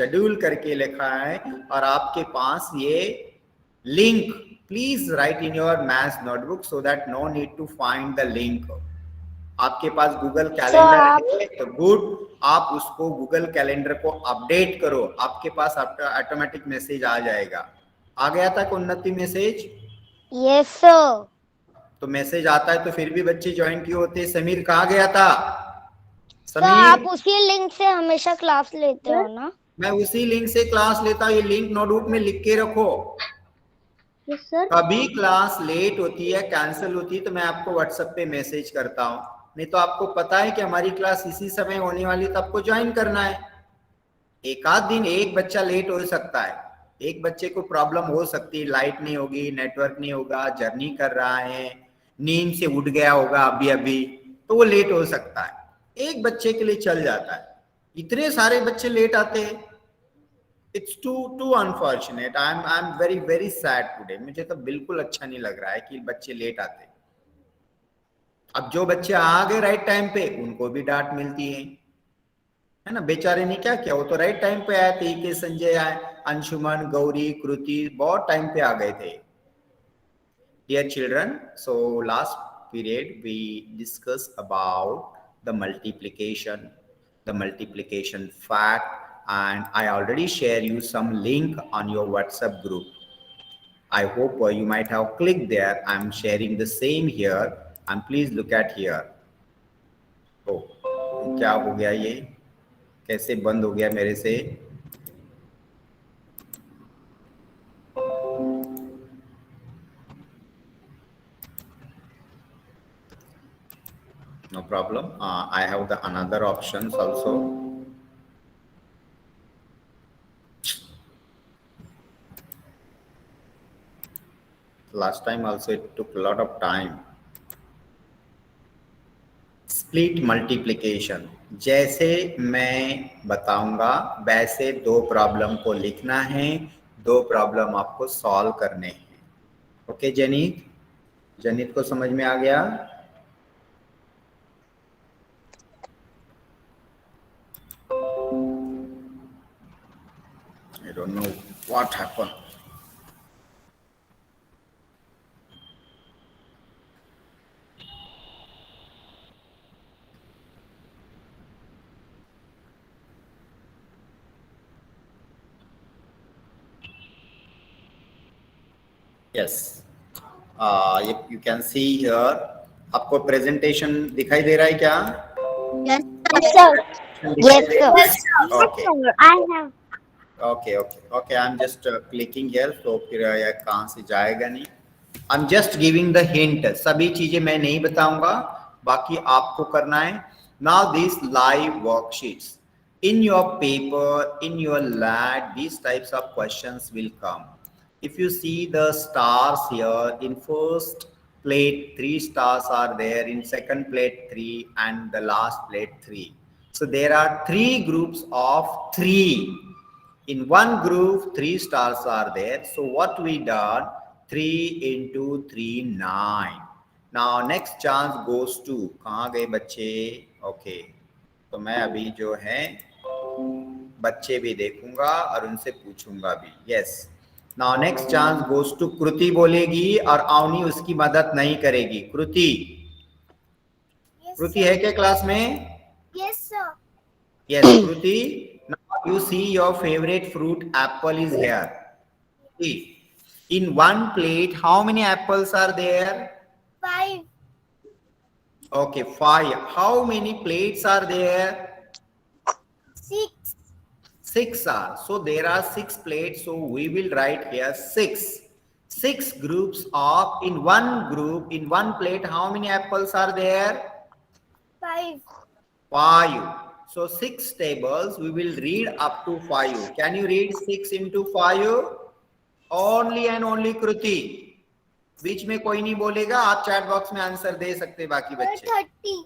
Schedule करके लिखा है और आपके पास ये link, please write in your maths notebook so that no need to find the link. आपके पास गूगल कैलेंडर है तो गुड, आप उसको गूगल कैलेंडर को अपडेट करो, आपके पास ऑटोमेटिक मैसेज आ जाएगा। आ गया था उन्नति मैसेज? Yes sir. तो मैसेज आता है तो फिर भी बच्चे ज्वाइन क्यों होते? समीर कहाँ गया था? सर आप उसी लिंक से हमेशा क्लास लेते हो ना? मैं उसी लिंक से क्लास लेता हूँ, ये लिंक नोटबुक में लिख के रखो। Yes sir. कभी क्लास लेट होती है, कैंसिल होती है तो मैं आपको व्हाट्सएप पे मैसेज करता हूँ, नहीं तो आपको पता है कि हमारी क्लास इसी समय होने वाली तो आपको ज्वाइन करना है। एक आध दिन एक बच्चा लेट हो सकता है, एक बच्चे को प्रॉब्लम हो सकती है, लाइट नहीं होगी, नेटवर्क नहीं होगा, जर्नी कर रहा है, नींद से उठ गया होगा अभी अभी, तो वो लेट हो सकता है। एक बच्चे के लिए चल जाता है, इतने सारे बच्चे लेट आते हैं, it's too unfortunate. I am very sad today. मुझे तो बिल्कुल अच्छा नहीं लग रहा है कि बच्चे लेट आते। अब जो बच्चे आ गए राइट टाइम पे उनको भी डांट मिलती है ना, बेचारे ने क्या किया, वो तो राइट टाइम पे आए थे, के संजय आए, अंशुमन, गौरी, कृति बहुत टाइम पे आ गए थे। Dear children, so last period we discussed about the multiplication fact, and I already share you some link on your WhatsApp group. I hope you might have clicked there. I'm sharing the same here, and please look at here. Oh, क्या हो गया ये? कैसे बंद हो गया मेरे से? No problem. I have the another options also. Last time also it took a lot of time. Split multiplication, जैसे मैं बताऊंगा वैसे दो प्रॉब्लम को लिखना है, दो प्रॉब्लम आपको सॉल्व करने हैं। ओके जनीत, जनीत को समझ में आ गया? I don't know what happened. Yes, you can see here. आपको प्रेजेंटेशन दिखाई दे रहा है क्या? Yes sir. Yes sir. Okay. I have. Okay. I'm just clicking here, तो फिर कहाँ से जाएगा नहीं। I'm just giving the hint. सभी चीजें मैं नहीं बताऊंगा, बाकी आपको करना है। Now these live worksheets in your paper, in your lab, these types of questions will come. If you see the stars here, in first plate 3 stars are there, in second plate 3, and the last plate 3. So there are 3 groups of 3. In one group 3 stars are there. So what we done, 3 into 3 9. Now next chance goes to, कहाँ गए बच्चे? Okay, तो मैं अभी जो है बच्चे भी देखूंगा और उनसे पूछूंगा भी। Yes. Now next chance goes to कृति बोलेगी और अवनी उसकी मदद नहीं करेगी। कृति, कृति है क्या क्लास में? Yes sir. Yes, Kruti. Now you see your favorite fruit apple is here. See, in one plate, how many apples are there? 5. Okay, 5. How many plates are there? 6. 6 are. So there are 6 plates. So we will write here 6. 6 groups of, in one group, in one plate, how many apples are there? 5. 5. So 6 tables, we will read up to 5. Can you read 6 into 5? Only and only Kruti. बीच में कोई नहीं बोलेगा, आप chat box में answer दे सकते बाकी बच्चे। 30.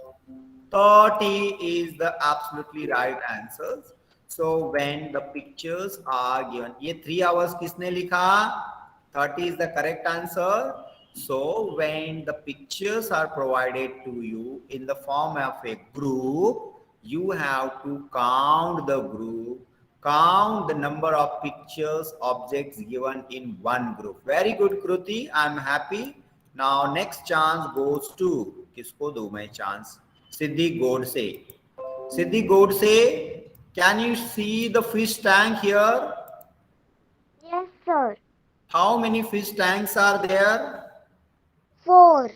30 is the absolutely right answer. So when the pictures are given, ये 3 hours किसने लिखा? 30 is the correct answer. So when the pictures are provided to you in the form of a group, you have to count the group, Count the number of pictures, objects given in one group. Very good, Kruti. I'm happy. Now next chance goes to, किसको दूं मैं chance? Siddhi Godse. Siddhi Godse, can you see the fish tank here? Yes, sir. How many fish tanks are there? 4.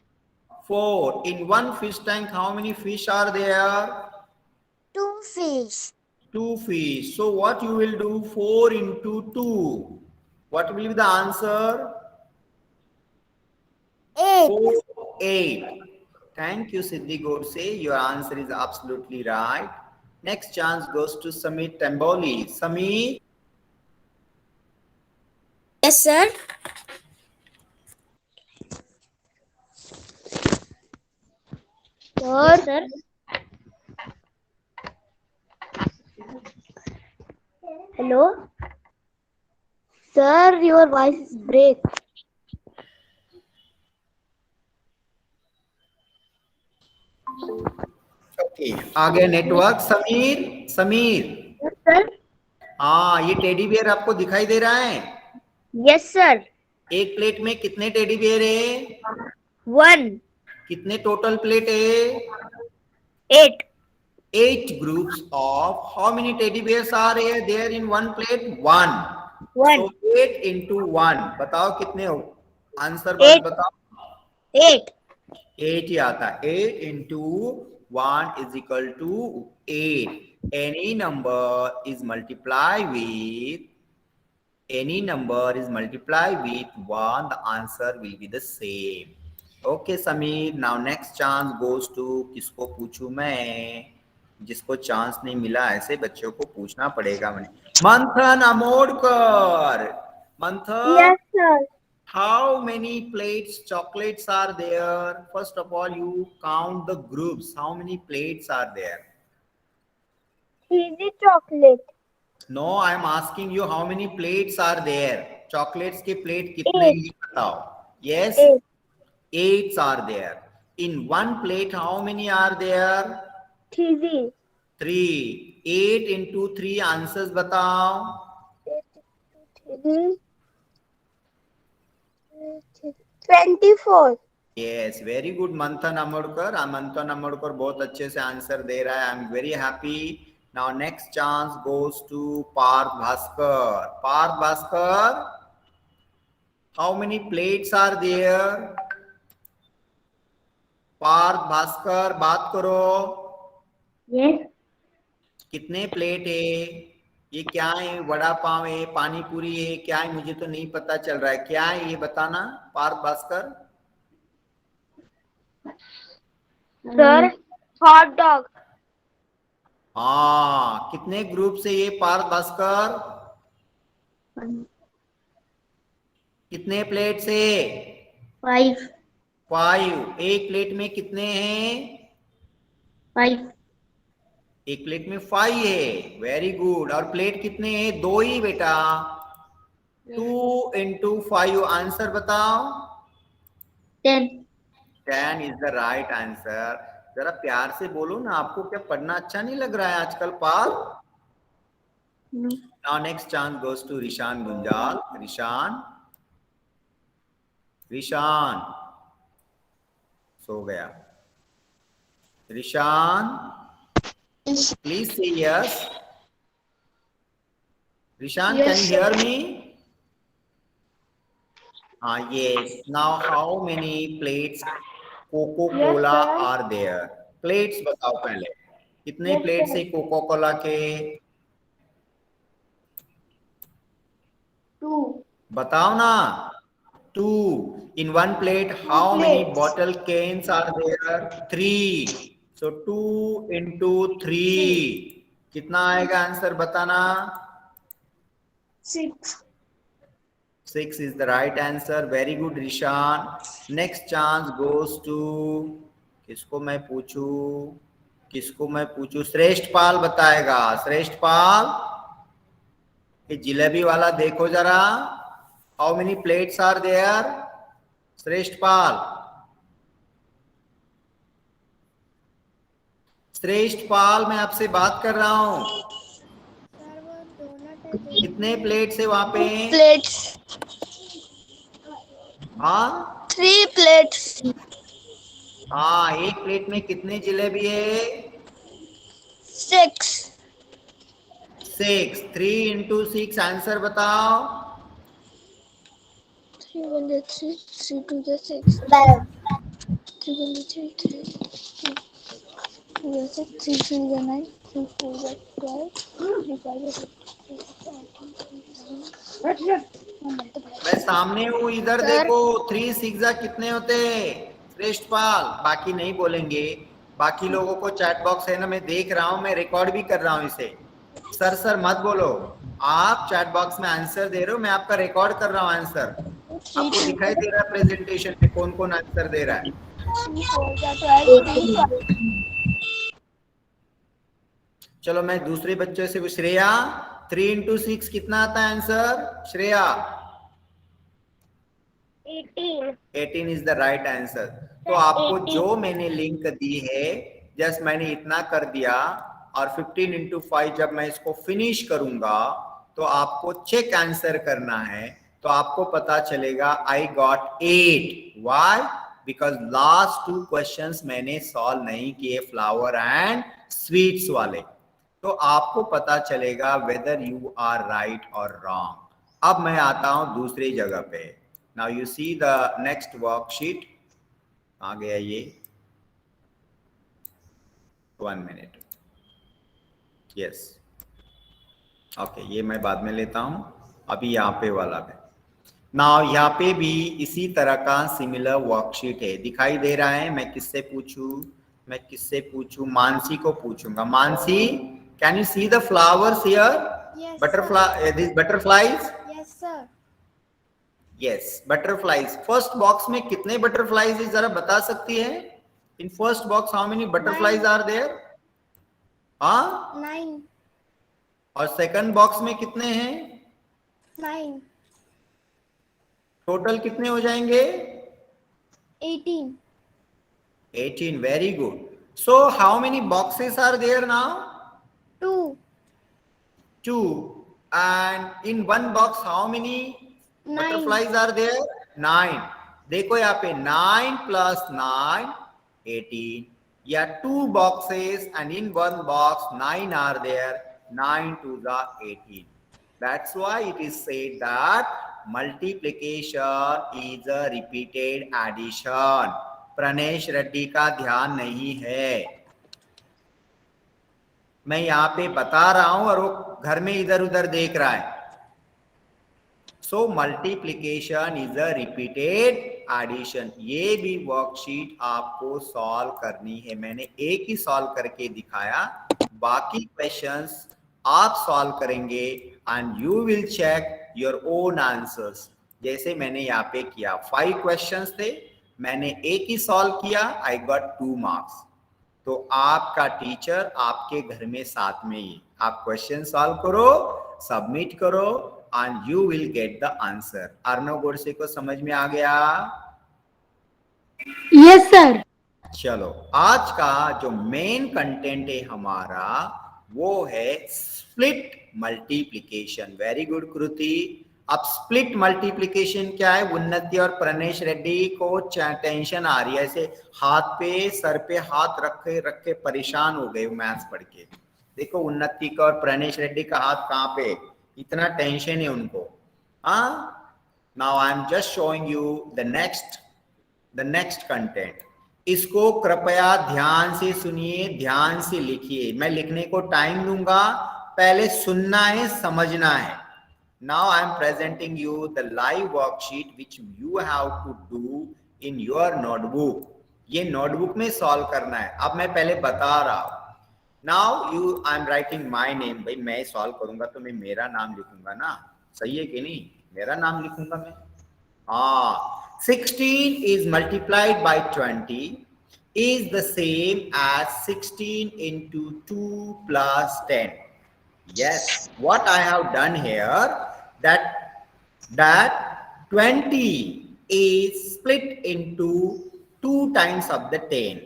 4. In one fish tank, how many fish are there? 2 fish. 2 fish. So what you will do? 4 into 2. What will be the answer? 8. 4, 8. Thank you, Siddhi Godse. Your answer is absolutely right. Next chance goes to Samit Tamboli. Samit. Yes, sir. Sir. Hello. Sir, your voice is break. Okay, आ गया network. Sameer, Sameer. Yes, sir. हाँ, ये teddy bear आपको दिखाई दे रहा है? Yes, sir. एक plate में कितने टेडी बियर है? 1. कितने टोटल प्लेट है? 8. 8 groups of how many teddy bears are there in one plate? 1. 1. So 8 into 1. बताओ कितने हो? आंसर बस बताओ। 8. 8 ही आता है। 8 into 1 is equal to 8. Any number is multiplied with 1, the answer will be the same. Okay, Sameer. Now next chance goes to, किसको पूछूं मैं? जिसको चांस नहीं मिला, ऐसे बच्चों को पूछना पड़ेगा। मैंने मंथन अमोडकर। मंथन, Yes, sir. how many plates chocolates are there? First of all, you count the groups. How many plates are there? Easy chocolate. No, I am asking you how many plates are there? Chocolates के plate कितने हैं बताओ? Yes, 8 are there. In one plate, how many are there? 3. 3. 8 into 3 answers बताओ। 24. Yes, very good, Manthan Amodkar. Manthan Amodkar बहुत अच्छे से answer दे रहा है। I am very happy. Now next chance goes to Parth Bhaskar. Parth Bhaskar, how many plates are there? Parth Bhaskar, बात करो। Yes. कितने plate है? ये क्या है? वड़ा पाव है, पानी पूरी है, क्या है? मुझे तो नहीं पता चल रहा है। क्या है ये बताना, Partha Bhaskar. Sir, hot dog. हाँ, कितने ग्रुप से ये पार्थ भास्कर? कितने प्लेट से? 5. 5. एक प्लेट में कितने हैं? 5. एक प्लेट में 5 है। Very good. और प्लेट कितने हैं? 2 ही बेटा। 2 into 5 आंसर बताओ। 10. 10 is the right answer. जरा प्यार से बोलो ना, आपको क्या पढ़ना अच्छा नहीं लग रहा है आजकल पाल? Now next chance goes to Rishan Gunjal. Rishan सो गया। Rishan, please say yes. Rishan, Yes, can you hear me? Yes. Now how many plates Coca-Cola are there? Plates बताओ पहले। कितने प्लेट्स है कोका-कोला के? 2. बताओ ना। 2. In one plate, how many bottle cans are there? 3. So 2 into 3 कितना आएगा answer बताना? 6. 6 is the right answer. Very good, Rishan. Next chance goes to, किसको मैं पूछूं? श्रेष्ठ पाल बताएगा। श्रेष्ठ पाल, ये जिलेबी वाला देखो जरा। How many plates are there? श्रेष्ठ पाल, मैं आपसे बात कर रहा हूं। कितने प्लेट्स है वहां पे? प्लेट्स, हाँ 3 प्लेट्स, हाँ, एक प्लेट में कितने जलेबी है? 6, 6। 3 into 6 आंसर बताओ। 3 1 3 3 2 6, 12, 3 1 3 3 6 3 3 9, 3 4 12, 3 5 मैं सामने हूँ, इधर सर, देखो। 3 6 कितने होते हैं? श्रेष्ठपाल बाकी नहीं बोलेंगे, बाकी लोगों को चैट बॉक्स है ना, मैं देख रहा हूँ, मैं रिकॉर्ड भी कर रहा हूँ इसे। सर सर मत बोलो, आप चैट बॉक्स में आंसर दे रहे हो, मैं आपका रिकॉर्ड कर रहा हूँ आंसर। आपको दिखाई दे रहा है प्रेजेंटेशन में कौन कौन आंसर दे रहा है? चलो मैं दूसरे बच्चों से, श्रेया 3 into 6 कितना आता है answer? Shreya 18 is the right answer. तो आपको जो मैंने लिंक दी है, जस्ट मैंने इतना कर दिया, और 15 into 5 जब मैं इसको फिनिश करूंगा तो आपको चेक आंसर करना है। तो आपको पता चलेगा I got 8। Why? Because last 2 questions मैंने सॉल्व नहीं किए, फ्लावर एंड स्वीट्स वाले। तो आपको पता चलेगा वेदर यू आर राइट और रॉन्ग। अब मैं आता हूं दूसरी जगह पे। Now you see the next worksheet. आ गया ये, 1 मिनट। यस, ओके, ये मैं बाद में लेता हूं, अभी यहाँ पे वाला है। नाउ यहाँ पे भी इसी तरह का सिमिलर वर्कशीट है, दिखाई दे रहा है। मैं किससे पूछूं? मैं किससे पूछूं? मानसी को पूछूंगा। Mansi, can you see the flowers here? Butterfly, this butterflies. Yes sir, yes, butterflies. First box में कितने बटरफ्लाईज है जरा बता सकती है? In first box how many butterflies are there? हाँ, 9, और सेकंड बॉक्स में कितने हैं? 9, टोटल कितने हो जाएंगे? 18, 18, very good. So how many boxes are there now? 2, 2. And in one box how many 9, butterflies are there? 9. देखो यहाँ पे 9 plus 9, 18. या 2 boxes and in one box 9 are there. 9 to the 18. That's why it is said that multiplication is a repeated addition. Pranesh Reddy का ध्यान नहीं है, मैं यहाँ पे बता रहा हूं और वो घर में इधर उधर देख रहा है। So multiplication is a repeated addition. ये भी वर्कशीट आपको सॉल्व करनी है। मैंने एक ही सॉल्व करके दिखाया, बाकी क्वेश्चंस आप सॉल्व करेंगे and you will check your own answers. जैसे मैंने यहाँ पे किया, 5 क्वेश्चंस थे, मैंने एक ही सॉल्व किया, आई गॉट 2 मार्क्स। तो आपका टीचर आपके घर में साथ में ही, आप क्वेश्चन सॉल्व करो, सबमिट करो and you will get the answer. Arnav Godse को समझ में आ गया? Yes sir. चलो, आज का जो मेन कंटेंट है हमारा वो है स्प्लिट मल्टीप्लिकेशन। वेरी गुड कृति। अब स्प्लिट मल्टीप्लिकेशन क्या है? उन्नति और प्रणेश रेड्डी को टेंशन आ रही है, ऐसे हाथ पे, सर पे हाथ रखे रखे परेशान हो गए मैथ्स पढ़ के। देखो उन्नति का और प्रणेश रेड्डी का हाथ कहाँ पे, इतना टेंशन है उनको। Now I am just showing you the next content. इसको कृपया ध्यान से सुनिए, ध्यान से लिखिए। मैं लिखने को टाइम दूंगा, पहले सुनना है, समझना है। Now I am presenting you the live worksheet which you have to do in your notebook. ये नोटबुक में सॉल्व करना है। अब मैं पहले बता रहा हूं। Now I am writing my name। भाई मैं सॉल्व करूंगा तो मैं मेरा नाम लिखूंगा ना, सही है कि नहीं? मेरा नाम लिखूंगा मैं। 16 is multiplied by 20 is the same as 16 into 2 plus 10. Yes, what I have done here, that 20 is split into 2 times of the 10.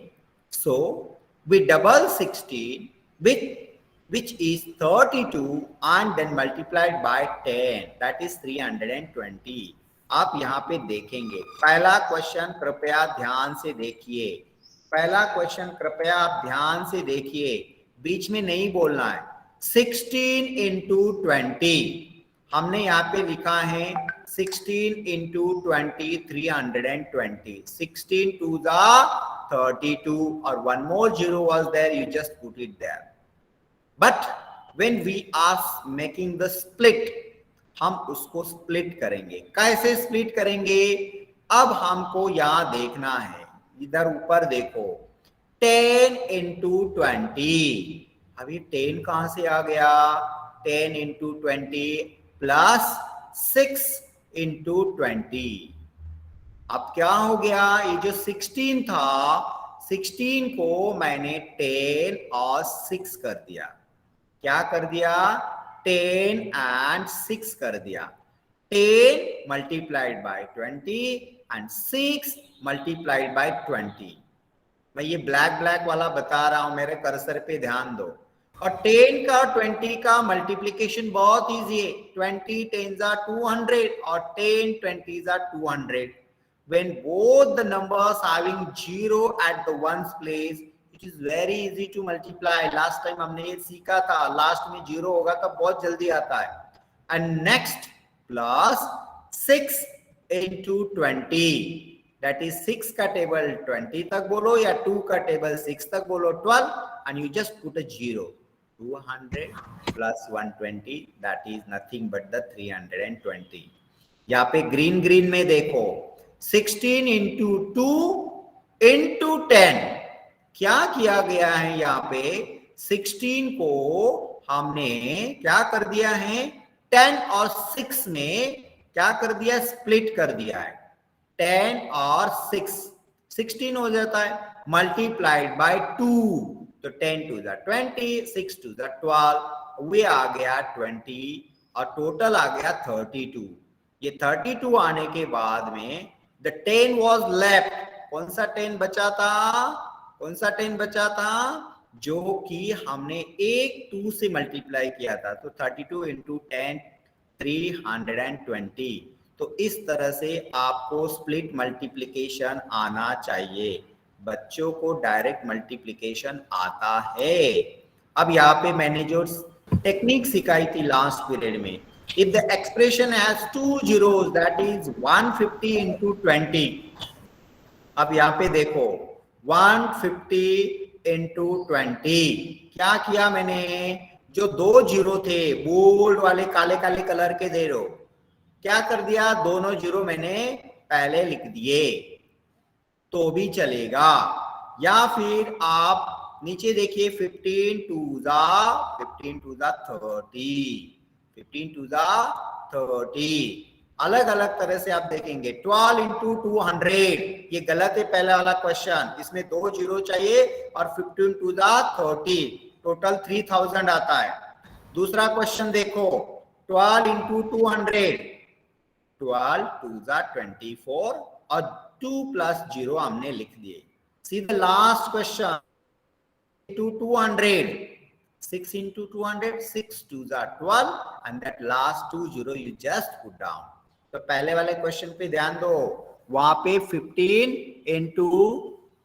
So we double 16 with which is 32 and then multiplied by 10, that is 320. आप यहाँ पे देखेंगे पहला question कृपया ध्यान से देखिए, पहला क्वेश्चन कृपया आप ध्यान से देखिए, बीच में नहीं बोलना है। 16 into 20 हमने यहाँ पे लिखा है 16 into 20 320, 16 to the 32 or one more zero was there, you just put it there. But when we are making the split, हम उसको स्प्लिट करेंगे। कैसे स्प्लिट करेंगे? अब हमको यहां देखना है, इधर ऊपर देखो 10 into 20, अभी 10 कहां से आ गया? 10 into 20 प्लस 6 into 20, अब क्या हो गया? ये जो 16 था, 16 को मैंने 10 और 6 कर दिया। क्या कर दिया? 10 and 6 कर दिया। 10 multiplied by 20 and 6 multiplied by 20। मैं ये ब्लैक वाला बता रहा हूं, मेरे कर्सर पे ध्यान दो। और 10 का 20 का मल्टीप्लीकेशन बहुत इजी है। 20 10s are 200 और 10 20s are 200। When both the numbers having 0 at the ones place, it is very easy to multiply. Last time हमने ये सीखा था, लास्ट में 0 होगा तो बहुत जल्दी आता है। And next plus 6 into 20, that is 6 का टेबल 20 तक बोलो या 2 का टेबल 6 तक बोलो 12, and you just put a 0. 200 plus 120, that is nothing but the 320. यहाँ पे ग्रीन में देखो 16 into 2 into 10, क्या किया गया है? यहाँ पे 16 को हमने क्या कर दिया है? 10 और 6 में क्या कर दिया? स्प्लिट कर दिया है। 10 और 6 16 हो जाता है, मल्टीप्लाइड बाय 2, तो 10 to the 20, 6 to the 12, वे आ गया 20 और टोटल आ गया 32। ये 32 आने के बाद में the 10 was left, कौन सा 10 बचा था? कौन सा 10 बचा था? जो कि हमने एक 2 से मल्टीप्लाई किया था, तो 32 into 10 320। तो इस तरह से आपको स्प्लिट मल्टीप्लिकेशन आना चाहिए। बच्चों को डायरेक्ट मल्टीप्लिकेशन आता है। अब यहाँ पे मैंने जो टेक्निक सिखाई थी लास्ट पीरियड में, if the expression has 2 zeros, that is 150 into 20। अब यहाँ पे देखो 150 into 20, क्या किया मैंने? जो 2 जीरो थे, बोल्ड वाले काले कलर के जीरो, क्या कर दिया? दोनों जीरो मैंने पहले लिख दिए तो भी चलेगा। या फिर आप नीचे देखिए 15 to the 30, 15 to the 30, अलग तरह से आप देखेंगे। 12 into 200, ये गलत है पहला वाला क्वेश्चन, इसमें 2 जीरो चाहिए और 15 to the 30, टोटल 3000 आता है। दूसरा क्वेश्चन देखो 12 into 200, 12 to the 24 और 2 plus 0 हमने लिख दिए। See the last question to 200, 6 into 200, 6 to the 12 and that last 2 0 you just put down। तो पहले वाले क्वेश्चन पे ध्यान दो, वहां पे 15 into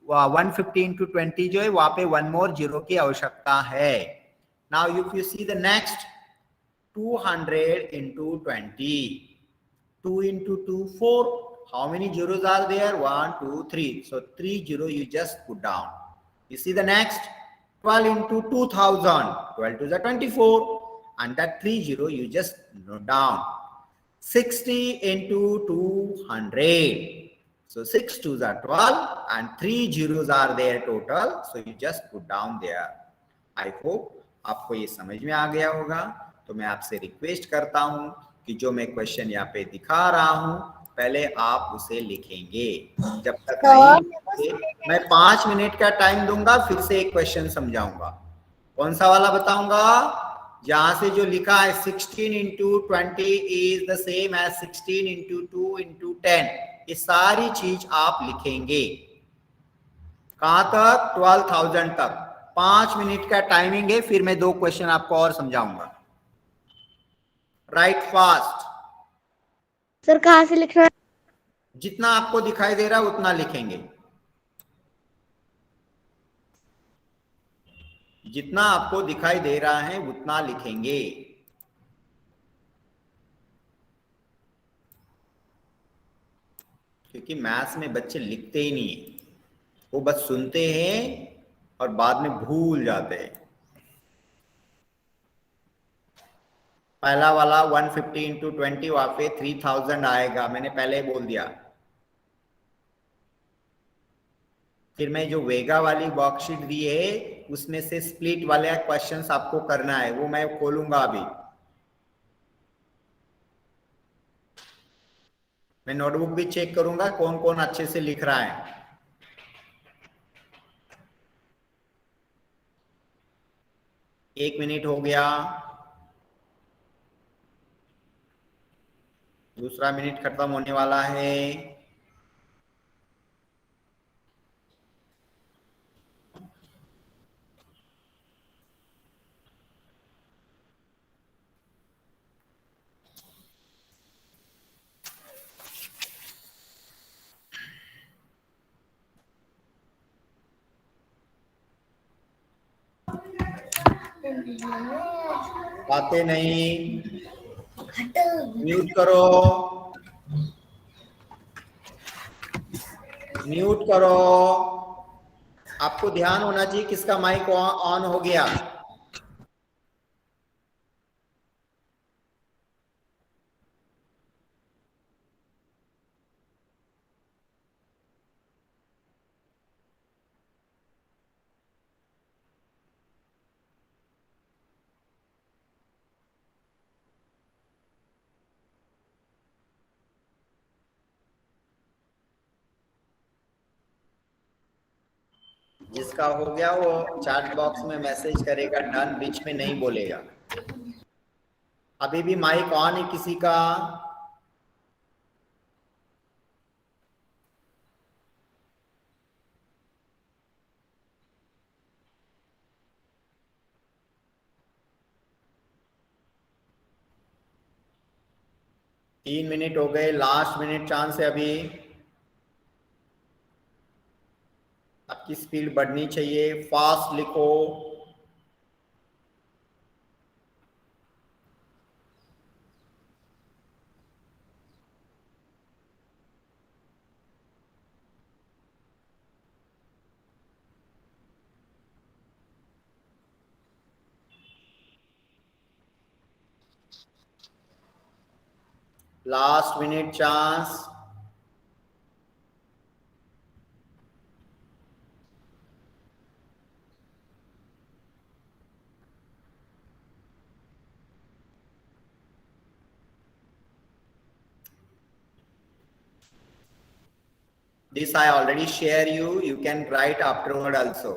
150 into 20 जो है वहां पे 1 more 0 की आवश्यकता है। Now if you see the next 200 into 20, 2 into 2 4, how many zeros are there? 1 2 3, so 3 0 you just put down। You see the next 12 into 2000, 12 to the 24 and that 3 0 you just note down। 60 into 200, so 6 to the 12 and 3 zeros are there total, so you just put down there। I hope आपको ये समझ में आ गया होगा। तो मैं आपसे रिक्वेस्ट करता हूं कि जो मैं क्वेश्चन यहाँ पे दिखा रहा हूं पहले आप उसे लिखेंगे। जब तक नहीं मैं 5 मिनट का टाइम दूंगा, फिर से एक क्वेश्चन समझाऊंगा। कौन सा वाला बताऊंगा? जहां से जो लिखा है 16 into 20 is the same as 16 into 2 into 10, ये सारी चीज आप लिखेंगे। कहां तक? 12,000 तक। 5 मिनट का टाइमिंग है, फिर मैं 2 क्वेश्चन आपको और समझाऊंगा। Right fast. सर कहाँ से लिखना है? जितना आपको दिखाई दे रहा है उतना लिखेंगे, जितना आपको दिखाई दे रहा है उतना लिखेंगे। क्योंकि मैथ्स में बच्चे लिखते ही नहीं है, वो बस सुनते हैं और बाद में भूल जाते हैं। पहला वाला 150 इंटू 20 वहां पे 3000 आएगा, मैंने पहले ही बोल दिया। फिर मैं जो वेगा वाली वर्कशीट दी है उसमें से स्प्लिट वाले क्वेश्चंस आपको करना है, वो मैं खोलूंगा अभी। मैं नोटबुक भी चेक करूंगा कौन कौन अच्छे से लिख रहा है। एक मिनट हो गया, दूसरा मिनट खत्म होने वाला है। बातें नहीं, म्यूट करो, म्यूट करो। आपको ध्यान होना चाहिए किसका माइक ऑन हो गया। जिसका हो गया वो चैट बॉक्स में मैसेज करेगा डन, बीच में नहीं बोलेगा। अभी भी माइक ऑन है किसी का? तीन मिनट हो गए, लास्ट मिनट चांस है अभी। आपकी स्पीड बढ़नी चाहिए, फास्ट लिखो। Last minute chance. This I already share you. You can write afterward also.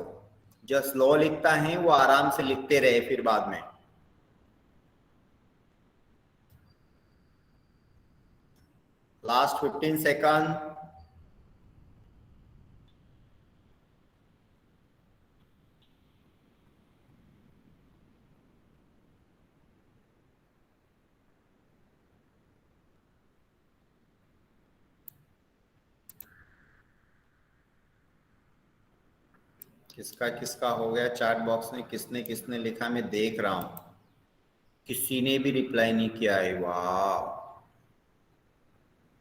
जो स्लो लिखता है वो आराम से लिखते रहे फिर बाद में। Last 15 second. किसका किसका हो गया चैट बॉक्स में, किसने किसने लिखा मैं देख रहा हूं। किसी ने भी रिप्लाई नहीं किया है। वाह,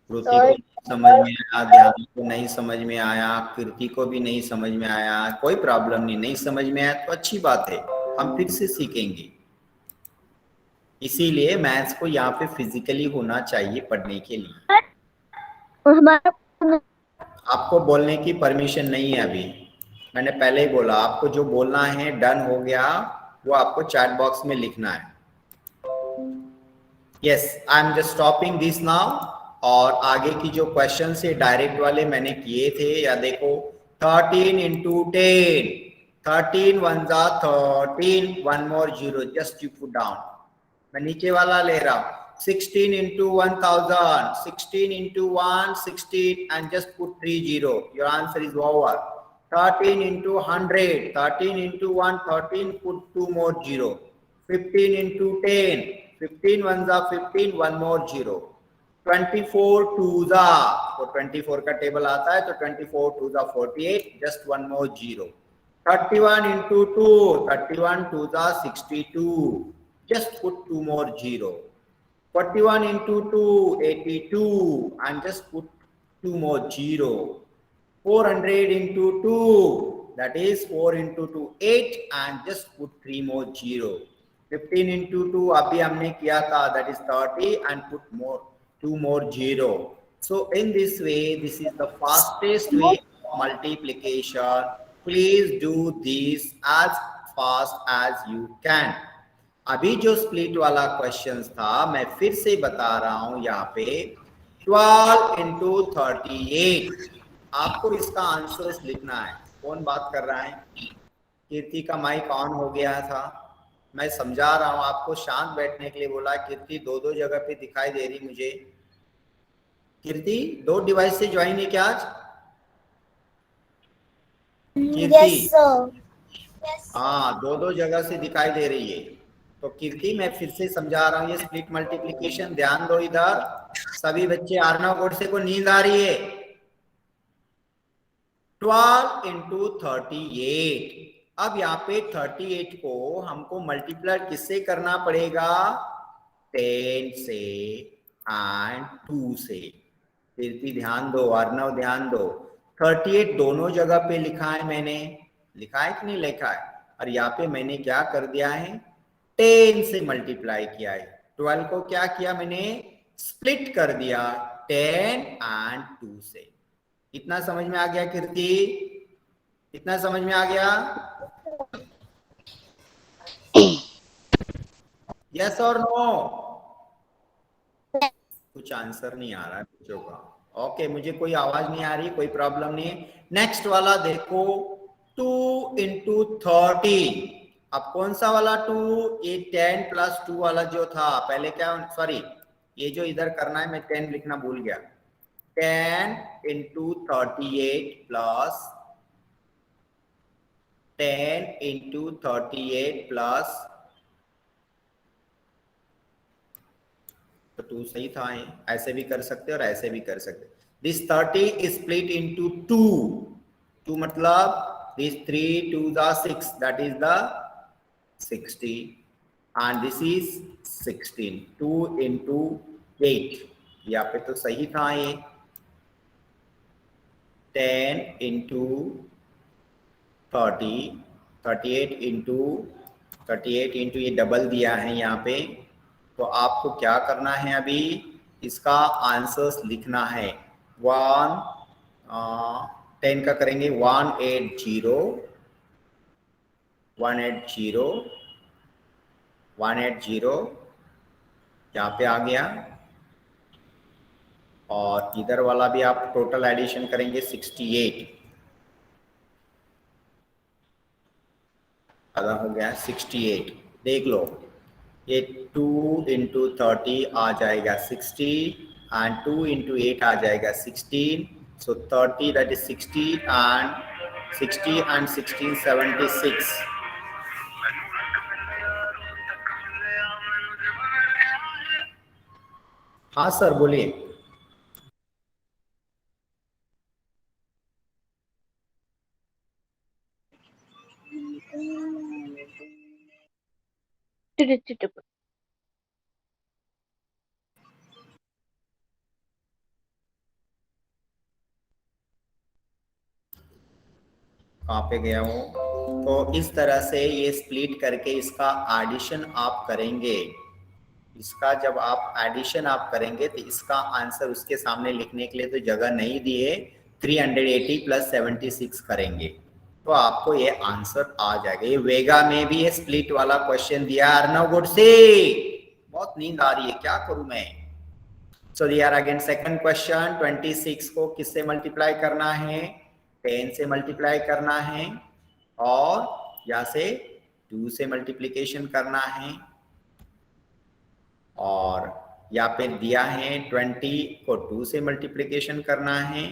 श्रुति को समझ में आया, ध्यान को नहीं समझ में आया, कीर्ति को भी नहीं समझ में आया। कोई प्रॉब्लम नहीं, नहीं समझ में आया तो अच्छी बात है, हम फिर से सीखेंगे। इसीलिए मैथ्स को यहाँ पे फिजिकली होना चाहिए पढ़ने के लिए। आपको बोलने की परमिशन नहीं है अभी, मैंने पहले ही बोला। आपको जो बोलना है डन हो गया, वो आपको चैट बॉक्स में लिखना है। Yes, I am just stopping this now. और आगे की जो क्वेश्चन से डायरेक्ट वाले मैंने किए थे, या देखो 13 इंटू 10, 13 1 जा 13, 1 more 0, just you put down. मैं नीचे वाला ले रहा हूं, 16 into 1000, 16 into 1, 16, and just put 30. Your answer is over. 13 into 100, 13 into 1, 13, put 2 more 0. 15 into 10, 15 ones are 15, 1 more 0. 24 twos are, तो 24 का टेबल आता है तो 24 twos are 48, just 1 more 0. 31 into 2, 31 twos are 62, just put 2 more 0. 41 into 2, 82, and just put 2 more 0. 400 into 2, that is 4 into 2, 8, and just put 3 more 0. 15 into 2, abhi humne kiya tha, that is 30, and put more 2 more 0. So in this way, this is the fastest way of multiplication. Please do this as fast as you can. अभी जो split वाला question था मैं फिर से बता रहा हूं यहाँ पे 12 into 38, आपको इसका आंसर लिखना है। कौन बात कर रहा है? कीर्ति का माइक ऑन हो गया था, मैं समझा रहा हूं आपको, शांत बैठने के लिए बोला। कीर्ति दो दो जगह पे दिखाई दे रही मुझे। कीर्ति दो डिवाइस से ज्वाइन है क्या आज? कीर्ति हाँ, दो दो जगह से दिखाई दे रही है। तो कीर्ति मैं फिर से समझा रहा हूँ ये स्प्लिट मल्टीप्लिकेशन, ध्यान दो इधर सभी बच्चे। आर्नव गोडसे को नींद आ रही है। 12 into 38, अब यहाँ पे 38 को हमको मल्टीप्लाई किससे करना पड़ेगा? 10 से एंड 2 से। कीर्ति ध्यान दो, अर्णव ध्यान दो, 38 दोनों जगह पे लिखा है मैंने, लिखा है कि नहीं लिखा है? और यहाँ पे मैंने क्या कर दिया है? 10 से मल्टीप्लाई किया है। 12 को क्या किया मैंने? स्प्लिट कर दिया 10 एंड 2 से। इतना समझ में आ गया कीर्ति? इतना समझ में आ गया? यस और नो? कुछ आंसर नहीं आ रहा है बच्चों का। ओके, मुझे कोई आवाज नहीं आ रही, कोई प्रॉब्लम नहीं है। नेक्स्ट वाला देखो, 2 into 30। अब कौन सा वाला 2? ये 10 plus 2 वाला जो था पहले, क्या सॉरी ये जो इधर करना है मैं 10 लिखना भूल गया। 10 into 38 plus 10 into 38 plus, तो 2 सही था, ऐसे भी कर सकते और ऐसे भी कर सकते। दिस 30 is split into 2, 2 मतलब these 3 2s are 6, that is the 60, and this is 16. 2 into 8, यहाँ पे तो सही था ये। 10 into 30, 38 into 38 into ये डबल दिया है यहाँ पे। तो आपको क्या करना है? अभी इसका आंसर्स लिखना है। 10 का करेंगे 180, 180, 180 यहाँ पे आ गया। और इधर वाला भी आप टोटल एडिशन करेंगे 68, आधा हो गया 68। देख लो ये 2 into 30 आ जाएगा 60, एंड 2 into 8 आ जाएगा 16। So 30, that is 60, and 60 and 16 76। हाँ सर बोलिए। कहाँ पे गया हूँ? तो इस तरह से ये स्प्लिट करके इसका एडिशन आप करेंगे। इसका जब आप एडिशन आप करेंगे तो इसका आंसर उसके सामने लिखने के लिए तो जगह नहीं दी है। 380 plus 76 करेंगे तो आपको ये आंसर आ जाएगा। ये वेगा में भी ये स्प्लिट वाला क्वेश्चन दिया। अर्नव गुडसे, बहुत नींद आ रही है, क्या करूं मैं? सो यार अगेन सेकंड क्वेश्चन, 26 को किससे मल्टीप्लाई करना है? 10 से मल्टीप्लाई करना है, और यहाँ से 2 से मल्टीप्लीकेशन करना है। और यहाँ पे दिया है 20 को 2 से मल्टीप्लिकेशन करना है,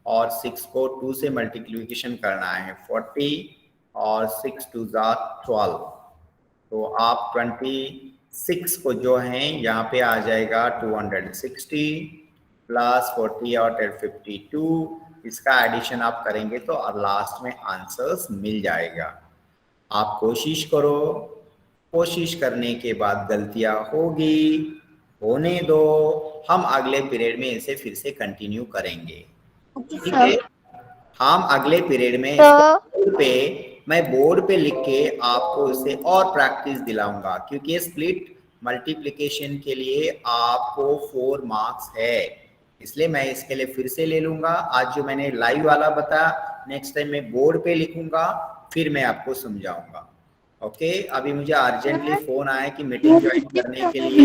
और 6 को 2 से मल्टीप्लिकेशन करना है 40 और 6 2 12। तो आप 26 को जो है यहाँ पे आ जाएगा 260 प्लस 40 और 52। इसका एडिशन आप करेंगे तो लास्ट में आंसर्स मिल जाएगा। आप कोशिश करो, कोशिश करने के बाद गलतियां होगी, होने दो, हम अगले पीरियड में इसे फिर से कंटिन्यू करेंगे। ठीक है, हम अगले पीरियड में मैं बोर्ड पे लिख के आपको इसे और प्रैक्टिस दिलाऊंगा, क्योंकि स्प्लिट मल्टीप्लिकेशन के लिए आपको 4 मार्क्स है, इसलिए मैं इसके लिए फिर से ले लूंगा। आज जो मैंने लाइव वाला बताया, नेक्स्ट टाइम मैं बोर्ड पे लिखूंगा, फिर मैं आपको समझाऊंगा। ओके, अभी मुझे अर्जेंटली फोन आया कि मीटिंग ज्वाइन करने के लिए।